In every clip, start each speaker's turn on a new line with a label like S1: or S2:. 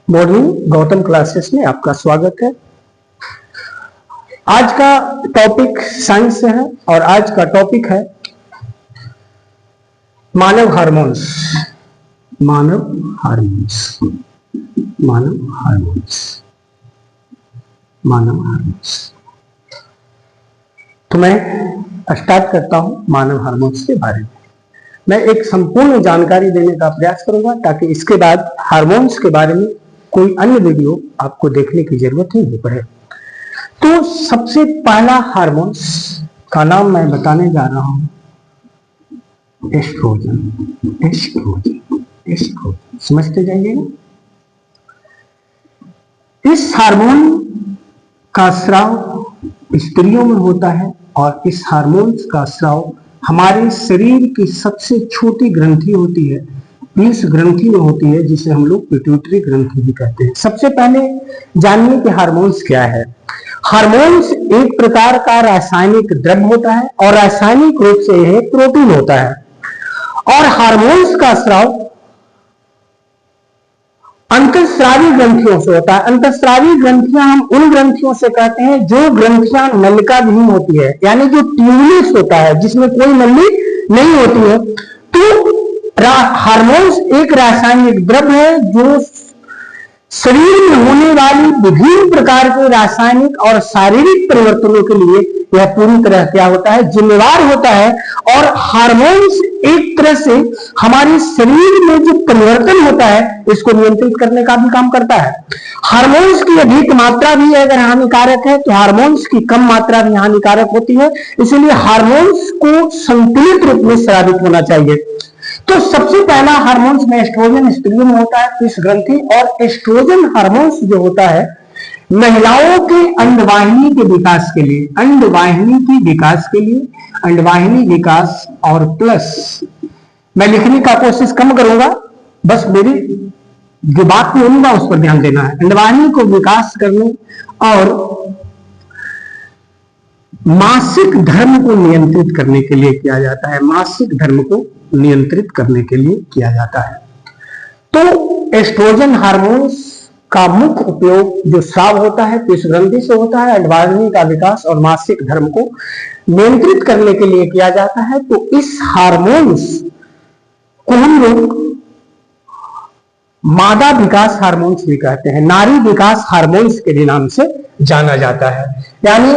S1: Morning Gautam classes में आपका स्वागत है। आज का टॉपिक साइंस से है और आज का टॉपिक है मानव हार्मोन्स। मानव हार्मोन्स, मानव हार्मोन्स, मानव हार्मोन्स। तो मैं स्टार्ट करता हूं मानव हार्मोन्स के बारे में। मैं एक संपूर्ण जानकारी देने का प्रयास करूंगा ताकि इसके बाद हार्मोन्स के बारे में कोई अन्य वीडियो आपको देखने की जरूरत नहीं पड़े। तो सबसे पहला हार्मोन्स का नाम मैं बताने जा रहा हूं एस्ट्रोजन। एस्ट्रोजन, एस्ट्रोजन समझते जाइएगा। इस हार्मोन का स्राव स्त्रियों में होता है और इस हार्मोन्स का स्राव हमारे शरीर की सबसे छोटी ग्रंथि होती है, इस ग्रंथि में होती है, जिसे हम लोग पिट्यूटरी ग्रंथि भी कहते हैं। सबसे पहले जानिए कि हार्मोन्स क्या है। हार्मोन्स एक प्रकार का रासायनिक द्रव्य होता है और रासायनिक रूप से यह प्रोटीन होता है। और हार्मोन्स का स्राव अंतःस्रावी ग्रंथियों से होता है। अंतःस्रावी ग्रंथियां हम उन ग्रंथियों से कहते हैं जो ग्रंथियां नलिका विहीन होती है, यानी जो ट्यूबलेस होता है, जिसमें कोई नली नहीं होती है। तो हार्मोन्स एक रासायनिक द्रव्य है जो शरीर में होने वाली विभिन्न प्रकार के रासायनिक और शारीरिक परिवर्तनों के लिए यह पूरी तरह क्या होता है, जिम्मेवार होता है। और हार्मोन्स एक तरह से हमारे शरीर में जो परिवर्तन होता है इसको नियंत्रित करने का भी काम करता है। हार्मोन्स की अधिक मात्रा भी अगर हानिकारक है तो हार्मोन्स की कम मात्रा भी हानिकारक होती है। इसलिए हार्मोन्स को संतुलित रूप में स्रावित होना चाहिए। तो सबसे पहला हार्मोन्स में एस्ट्रोजन स्त्रियों में होता है, इस ग्रंथि। और एस्ट्रोजन हार्मोन्स जो होता है महिलाओं के अंडवाहिनी के विकास के लिए, अंडवाहिनी के विकास के लिए, अंडवाहिनी विकास और प्लस, मैं लिखने का कोशिश कम करूंगा, बस मेरी जो बात बोलूंगा उस पर ध्यान देना है। अंडवाहिनी को विकास करने और मासिक धर्म को नियंत्रित करने के लिए किया जाता है। मासिक धर्म को नियंत्रित करने के लिए किया जाता है। तो एस्ट्रोजन हार्मोन्स का मुख्य उपयोग जो स्राव होता है तो इस ग्रंथि से होता है, अंडवाहिनी का विकास और मासिक धर्म को नियंत्रित करने के लिए किया जाता है। तो इस हार्मोन्स को हम लोग मादा विकास हार्मोन्स भी कहते हैं, नारी विकास हार्मोन्स के नाम से जाना जाता है। यानी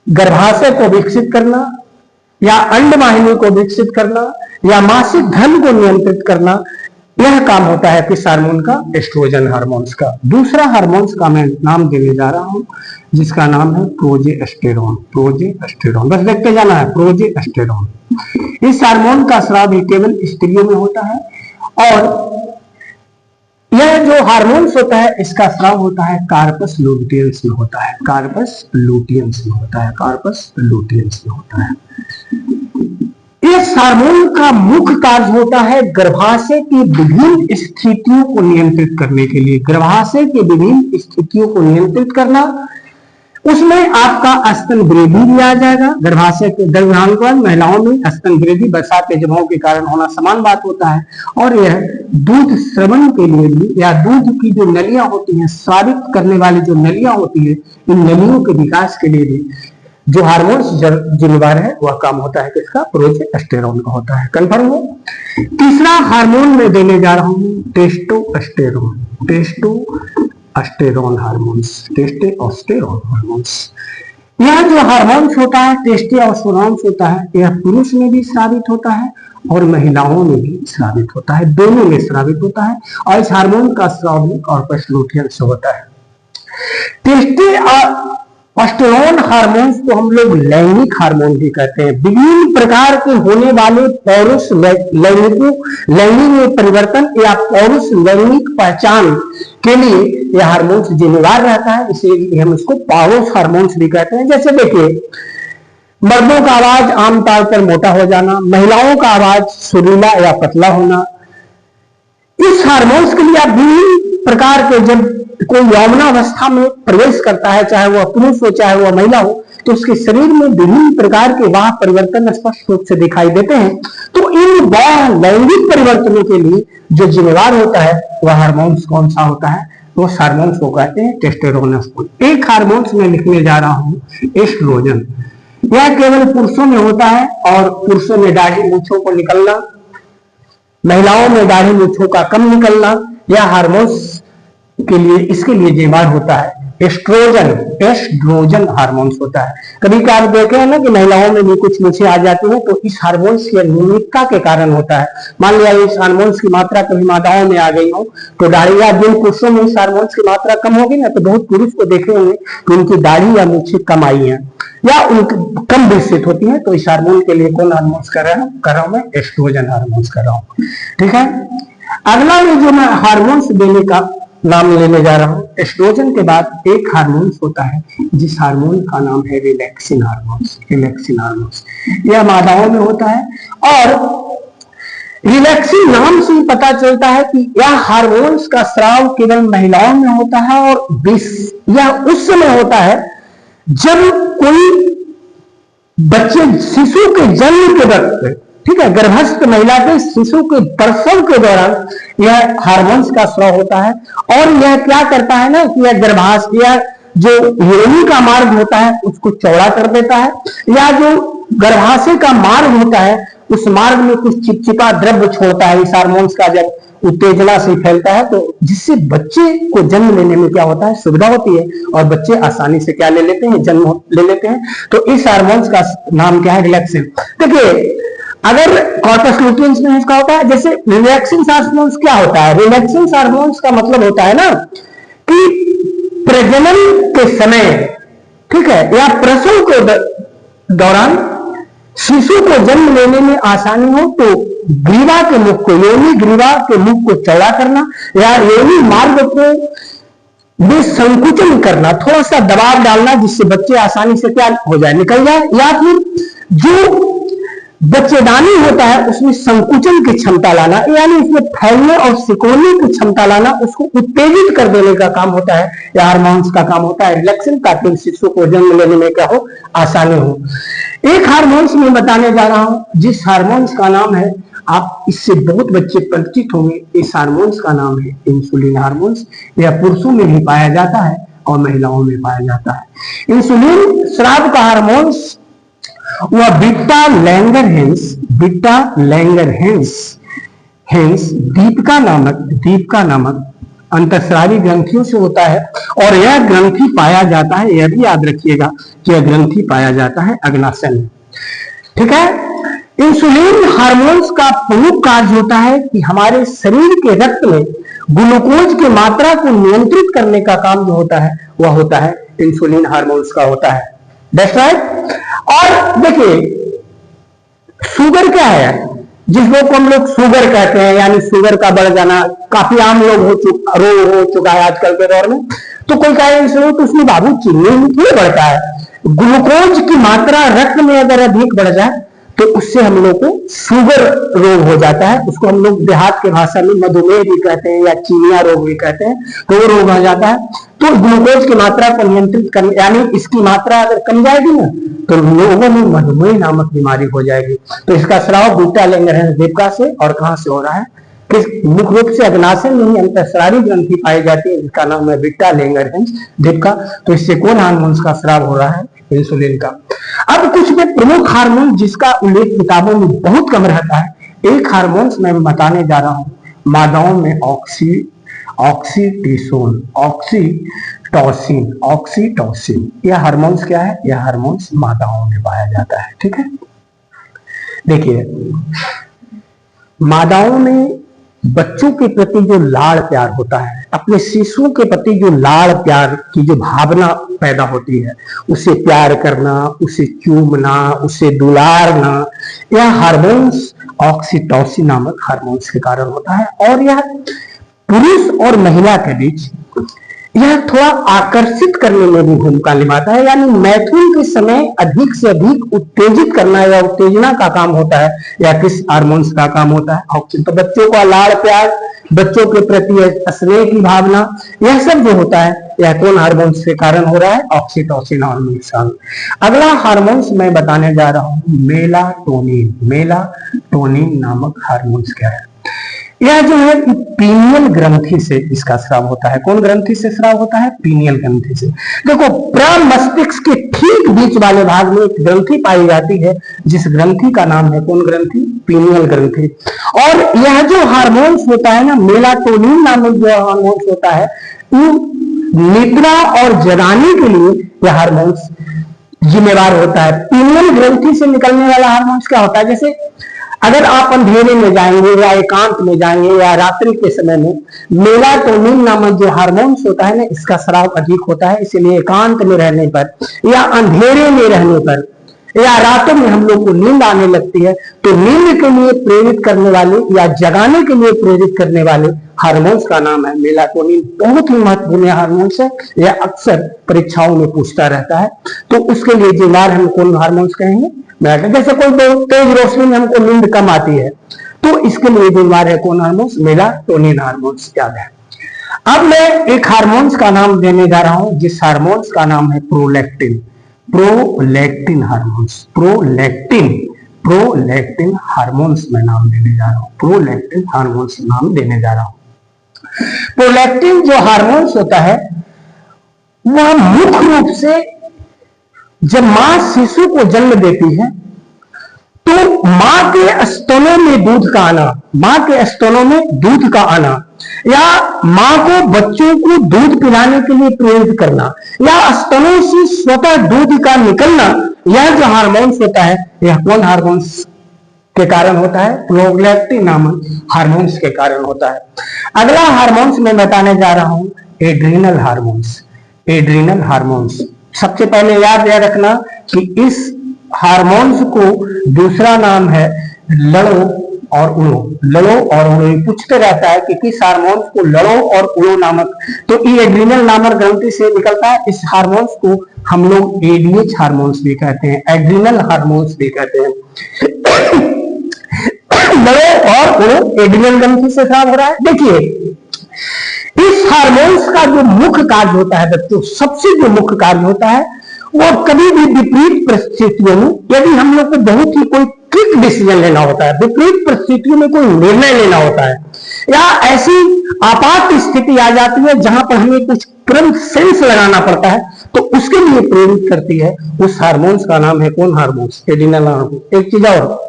S1: गर्भाशय को विकसित करना या अंडवाहिनी को विकसित करना या मासिक धर्म को नियंत्रित करना, यह काम होता है किस हार्मोन का, एस्ट्रोजन हार्मोन्स का। दूसरा हार्मोन्स का मैं नाम देने जा रहा हूं जिसका नाम है प्रोजेस्टेरोन। प्रोजेस्टेरोन बस देखते जाना है, प्रोजेस्टेरोन। इस हार्मोन का स्राव भी केवल स्त्रियों में होता है और यह जो हार्मोन्स होता है इसका स्राव होता है कार्पस लूटियंस में होता है, कार्पस लूटियंस में होता है, कार्पस लूटियंस में होता है। इस हार्मोन का मुख्य कार्य होता है गर्भाशय की विभिन्न स्थितियों को नियंत्रित करने के लिए, गर्भाशय की विभिन्न स्थितियों को नियंत्रित करना। उसमें आपका स्तन वृद्धि भी आ जाएगा। गर्भाशय के गर्भाधान के बाद महिलाओं में स्तन वृद्धि बरसात के जमाव के कारण होना समान बात होता है। और यह दूध श्रवण के लिए भी या दूध की जो नलियां होती हैं, स्रावित करने वाली जो नलियां होती है, इन नलियों के विकास के लिए भी जो हार्मोन्स जिम्मेवार है वह काम होता है किसका, प्रोजेस्टेरोन का होता है। कंफर्म हो। तीसरा हार्मोन में देने जा रहा हूं testosterone. Testosterone hormones, testosterone hormones. यह जो हार्मोन्स होता है, टेस्टोस्टेरोन होता है, यह पुरुष में भी स्रावित होता है और महिलाओं में भी स्रावित होता है, दोनों में स्रावित होता है। और इस हार्मोन का स्राव कार्पस लूटियंस से होता है। टेस्टोस्टेरोन हार्मोन्स को हम लोग लैंगिक हार्मोन भी कहते हैं। विभिन्न प्रकार के होने वाले पौरुष लैंगिक में परिवर्तन या पौरुष लैंगिक पहचान के लिए यह हार्मोन्स जिम्मेवार रहता है, इसीलिए हम इसको पौरुष हार्मोन्स भी कहते हैं। जैसे देखिए, मर्दों का आवाज आमतौर पर मोटा हो जाना, महिलाओं का आवाज सुरीला या पतला होना। इस हार्मोन्स के लिए आप विभिन्न प्रकार के, जब कोई यौवनावस्था में प्रवेश करता है, चाहे वह पुरुष हो चाहे वह महिला हो, तो उसके शरीर में विभिन्न प्रकार के वह परिवर्तन स्पष्ट रूप से दिखाई देते हैं। तो इन लैंगिक परिवर्तनों के लिए जो जिम्मेवार होता है वह हार्मोन्स कौन सा होता है? तो हार्मोन्स को कहते हैं टेस्टोस्टेरोन। एक हार्मोन्स में लिखने जा रहा हूं एस्ट्रोजन। यह केवल पुरुषों में होता है और पुरुषों में दाढ़ी मूंछों को निकलना, महिलाओं में दाढ़ी मूंछों का कम निकलना, यह हार्मोन्स के लिए इसके लिए जिम्मेदार होता है एस्ट्रोजन हार्मोन्स होता है। कभी कभी आप देखे हैं ना कि महिलाओं में भी कुछ मूछें आ जाती हैं, तो इस हार्मोन्स की अनियमितता के कारण होता है। मान लिया इस हार्मोन्स की मात्रा कभी मादाओं में आ गई हो तो दाढ़ी, या जिन पुरुषों में इस हार्मोन्स की मात्रा कम होगी ना, तो बहुत पुरुष को देखे होंगे कि उनकी दाढ़ी या मूछें कम आई है या उनकी कम विकसित होती है। तो इस हार्मोन के लिए कौन हार्मोन्स कर रहा हूं मैं? एस्ट्रोजन हार्मोन्स कर रहा हूं। ठीक है, अगला ये जो मैं हार्मोन्स देने का नाम लेने जा रहा हूं, एस्ट्रोजन के बाद एक हार्मोन्स होता है जिस हार्मोन का नाम है रिलैक्सिन हार्मोन्स। रिलैक्सिन हार्मोन्स यह मादाओं में होता है और रिलैक्सिन नाम से ही पता चलता है कि यह हार्मोन्स का स्राव केवल महिलाओं में होता है और यह उस समय होता है जब कोई बच्चे शिशु के जन्म के वक्त, ठीक है, गर्भस्थ महिला के शिशु के प्रसव के दौरान यह हार्मोन्स का स्राव होता है। और यह क्या करता है ना कि यह गर्भाशय या जो योनि का मार्ग होता है उसको चौड़ा कर देता है, या जो गर्भाशय का मार्ग होता है उस मार्ग में कुछ चिपचिपा द्रव्य छोड़ता है। इस हार्मोन्स का जब उत्तेजना से फैलता है तो जिससे बच्चे को जन्म लेने में क्या होता है? सुविधा होती है और बच्चे आसानी से क्या ले लेते हैं? जन्म ले लेते हैं। तो इस हार्मोन्स का नाम क्या है? रिलैक्सिन। देखिए, अगर कॉर्पस लुटियंस में इसका होता है, जैसे रिलैक्सिन हार्मोन्स क्या होता है? रिलैक्सिन हार्मोन्स का मतलब होता है ना कि प्रजनन के समय, ठीक है, या प्रसव के दौरान शिशु को जन्म लेने में आसानी हो तो ग्रीवा के मुख को, योनि ग्रीवा के मुख को चौड़ा करना या योनि मार्ग को संकुचन करना, थोड़ा सा दबाव डालना जिससे बच्चे आसानी से क्या हो जाए? निकल जाए। या फिर जो बच्चेदानी होता है उसमें संकुचन की क्षमता लाना, यानी उसमें फैलने और सिकुड़ने की क्षमता लाना, उसको उत्तेजित कर देने का काम होता है, या हार्मोन्स का काम होता है रिलैक्सिन, ताकि शिशु को जन्म लेने में क्या हो? आसानी हो। एक हार्मोन्स में बताने जा रहा हूं जिस हार्मोन्स का नाम है, आप इससे बहुत बच्चे परिचित होंगे, इस हार्मोन्स का नाम है इंसुलिन हार्मोन्स। यह पुरुषों में भी पाया जाता है और महिलाओं में पाया जाता है। इंसुलिन स्राव का हार्मोन्स वह बीटा लैंगरहेंस दीपिका नामक अंतःस्रावी ग्रंथियों से होता है। और यह ग्रंथि पाया जाता है, यह भी याद रखिएगा कि यह ग्रंथि पाया जाता है अग्नाशय में। ठीक है, इंसुलिन हार्मोन्स का प्रमुख कार्य होता है कि हमारे शरीर के रक्त में ग्लूकोज की मात्रा को नियंत्रित करने का काम जो होता है वह होता है इंसुलिन हार्मोन्स का होता है। That's right. और देखिए, शुगर क्या है? जिसको हम लोग शुगर कहते हैं, यानी शुगर का बढ़ जाना काफी आम रोग हो चुका है आजकल के दौर में। तो कोई कहे तो उसमें बाबू चीनी क्यों बढ़ता है? ग्लूकोज की मात्रा रक्त में अगर अधिक बढ़ जाए तो उससे हम लोग को शुगर रोग हो जाता है। उसको हम लोग देहात के भाषा में मधुमेह भी कहते हैं या चीनिया रोग भी कहते हैं। तो वो रोग हो जाता है। तो ग्लूकोज की मात्रा को नियंत्रित करने, यानी इसकी मात्रा अगर कम जाएगी ना तो लोगों में मधुमेह नामक बीमारी हो जाएगी। तो इसका स्राव बीटा लैंगरहेंस दीपिका से और कहां से हो रहा है? मुख्य रूप से अग्नाशय में ही अंतःस्रावी ग्रंथि पाई जाती है जिसका नाम है बीटा लैंगरहेंस दीपिका। तो इससे कौन हार्मोन्स का स्राव हो रहा है? इंसुलिन का। अब कुछ में प्रमुख हार्मोन जिसका उल्लेख किताबों में बहुत कम रहता है, एक हार्मोन्स मैं बताने जा रहा हूं, मादाओं में ऑक्सीटोसिन। यह हार्मोन्स क्या है? यह हार्मोन्स मादाओं में पाया जाता है। ठीक है, देखिए, मादाओं में बच्चों के प्रति जो लाड़ प्यार होता है, अपने शिशुओं के प्रति जो लाड़ प्यार की जो भावना पैदा होती है, उसे प्यार करना, उसे चूमना, उसे दुलारना, यह हार्मोन्स ऑक्सीटोसिन नामक हार्मोन्स के कारण होता है। और यह पुरुष और महिला के बीच यह थोड़ा आकर्षित करने में भी भूमिका निभाता है, यानी मैथुन के समय अधिक से अधिक उत्तेजित करना या उत्तेजना का काम होता है, या किस हार्मोन्स का काम होता है? ऑक्सीटोसिन। तो बच्चों का लाड़ प्यार, बच्चों के प्रति स्नेह की भावना, यह सब जो होता है यह कौन हार्मोन्स के कारण हो रहा है? Oxytocin hormone. अगला हार्मोन्स मैं बताने जा रहा हूं मेलाटोनिन। मेलाटोनिन नामक हार्मोन्स क्या है? यह जो है पीनियल ग्रंथि से इसका स्राव होता है। कौन ग्रंथि से स्राव होता है? पीनियल ग्रंथि से। देखो, प्रमस्तिष्क के ठीक बीच वाले भाग में एक ग्रंथि पाई जाती है, जिस ग्रंथि का नाम है कौन ग्रंथि? पीनियल ग्रंथि। और यह जो हार्मोन्स होता है ना, मेलाटोनिन नामक जो हार्मोन्स होता है, निद्रा और जगाने के लिए यह हार्मोन्स जिम्मेवार होता है। पीनियल ग्रंथि से निकलने वाला हार्मोन्स क्या होता है? जैसे अगर आप अंधेरे में जाएंगे या एकांत में जाएंगे या रात्रि के समय में, मेलाटोनिन नामक जो हार्मोन्स होता है ना, इसका स्राव अधिक होता है। इसलिए एकांत में रहने पर या अंधेरे में रहने पर या रातों में हम लोग को नींद आने लगती है, तो नींद के लिए प्रेरित करने वाले या जगाने के लिए प्रेरित करने वाले हार्मोन्स का नाम है मेलाटोनिन। बहुत ही महत्वपूर्ण हार्मोन्स है, यह अक्सर परीक्षाओं में पूछता रहता है। तो उसके लिए जिम्मेदार हम कौन हार्मोन्स कहेंगे? जैसे कोई तेज रोशनी में हमको नींद कम आती है, तो इसके लिए जिम्मेदार है कौन हार्मोन्स? मेलाटोनिन हार्मोन्स याद है। अब मैं एक हार्मोन्स का नाम देने जा रहा हूं, जिस हार्मोन्स का नाम है prolactin. Prolactin hormones, prolactin hormones में नाम देने जा रहा हूं। प्रोलैक्टिन हार्मोन्स नाम देने जा रहा हूं। प्रोलैक्टिन जो हार्मोन्स होता है, वह मुख्य रूप से जब मां शिशु को जन्म देती है, तो मां के स्तनों में दूध का आना, मां के स्तनों में दूध का आना, या मां को बच्चों को दूध पिलाने के लिए प्रेरित करना, या स्तनों से स्वतः दूध का निकलना, यह जो हार्मोन्स होता है, यह कौन हार्मोन्स के कारण होता है? प्रोलैक्टिन नामक हार्मोन्स के कारण होता है। अगला हार्मोन्स मैं बताने जा रहा हूं एड्रीनल हार्मोन्स। एड्रीनल हार्मोन्स, सबसे पहले याद रखना कि इस हार्मोन्स को दूसरा नाम है लड़ो और उड़ो। लड़ो और उड़ो पूछते रहता है कि किस हार्मोन्स को लड़ो और उड़ो नामक, तो ये एड्रीनल नामक ग्रंथि से निकलता है। इस हार्मोन्स को हम लोग एडीएच हार्मोन्स भी कहते हैं, एड्रीनल हार्मोन्स भी कहते हैं। लड़ो और उड़ो एड्रीनल ग्रंथि से स्राव हो रहा है। देखिए, इस हार्मोन्स का जो मुख्य कार्य होता है बच्चों, सबसे जो मुख्य कार्य होता है, वो कभी भी विपरीत परिस्थितियों में, यदि हम लोग को बहुत ही कोई क्विक डिसीजन लेना होता है, विपरीत परिस्थितियों में कोई निर्णय लेना होता है, या ऐसी आपात स्थिति आ जाती है जहां पर हमें कुछ तुरंत सेंस लगाना पड़ता है, तो उसके लिए प्रेरित करती है। उस हार्मोन्स का नाम है कौन हार्मोन्स? Adrenal hormone. एक चीज और,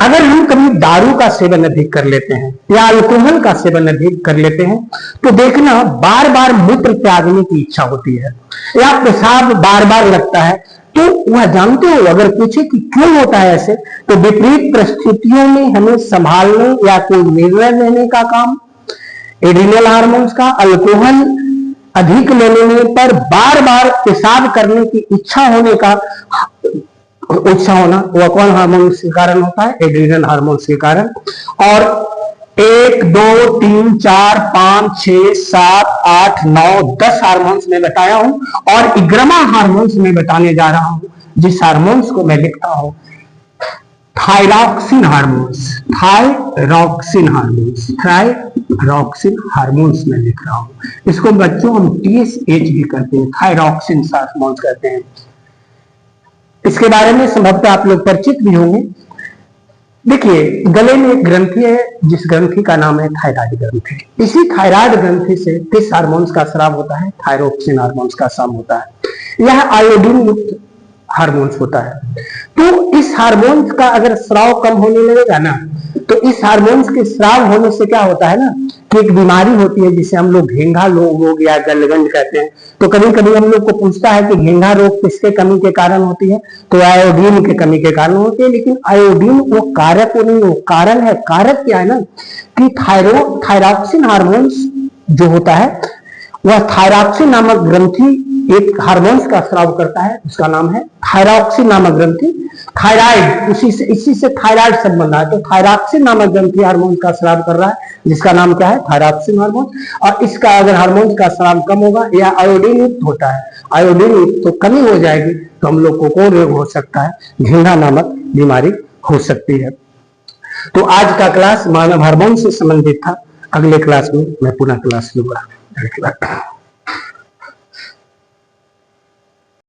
S1: अगर हम कभी दारू का सेवन अधिक कर लेते हैं या अल्कोहल का सेवन अधिक कर लेते हैं, तो देखना बार बार मूत्र त्यागने की इच्छा होती है या पेशाब बार बार लगता है। तो वह जानते हो, अगर पूछे कि क्यों होता है ऐसे, तो विपरीत परिस्थितियों में हमें संभालने या कोई निर्णय लेने का काम एड्रीनल हार्मोन्स का, अल्कोहल अधिक लेने पर बार बार पेशाब करने की इच्छा होने का होना, वह कौन हार्मोन्स के कारण होता है? एड्रीनल हार्मोन्स के कारण। और 1 2 3 4 5 6 7 8 9 10 हार्मोन्स में बताया हूं, और 11वां हार्मोन्स में बताने जा रहा हूं, जिस हार्मोन्स को मैं लिखता हूं thyroxine hormones. Thyroxine hormones, thyroxine hormones में लिख रहा हूं। इसको बच्चों हम TSH भी कहते हैं, थायरॉक्सिन हार्मोन्स कहते हैं। इसके बारे में संभवतः आप लोग परिचित भी होंगे। देखिए, गले में एक ग्रंथि है, जिस ग्रंथि का नाम है थायराइड ग्रंथि। इसी थायराइड ग्रंथि से किस हार्मोन्स का स्राव होता है? थायरोक्सिन हार्मोन्स का स्राव होता है। यह आयोडीन युक्त हार्मोन्स होता है। तो इस हार्मोन्स का अगर स्राव कम होने लगेगा ना, तो इस हार्मोन्स के स्राव होने से क्या होता है ना, कि एक बीमारी होती है जिसे हम लोग घेंघा रोग या गलगंड कहते हैं। तो कभी कभी हम लोग को पूछता है कि घेंघा रोग किसके कमी के कारण होती है, तो आयोडीन के कमी के कारण होती है। लेकिन आयोडीन वो कारक नहीं, वो कारण है। कारक क्या है ना, कि थायरॉक्सिन हार्मोन्स जो होता है, वह थायरॉक्सिन नामक ग्रंथि एक हार्मोन्स का स्राव करता है, उसका नाम है थायरॉक्सिन नामक ग्रंथि। थायराइड, इसी से थायराइड संबंध है। तो थायरॉक्सिन नामक ग्रंथि हार्मोन का स्राव कर रहा है, जिसका नाम क्या है? Thyroxine hormone. और इसका अगर हार्मोन का स्राव कम होगा या आयोडीन युक्त होता है, आयोडीन युक्त तो कमी हो जाएगी, तो हम लोग को कौन रोग हो सकता है? घेंघा नामक बीमारी हो सकती है। तो आज का क्लास मानव हार्मोन से संबंधित था। अगले क्लास में मैं पुनः क्लास लूंगा।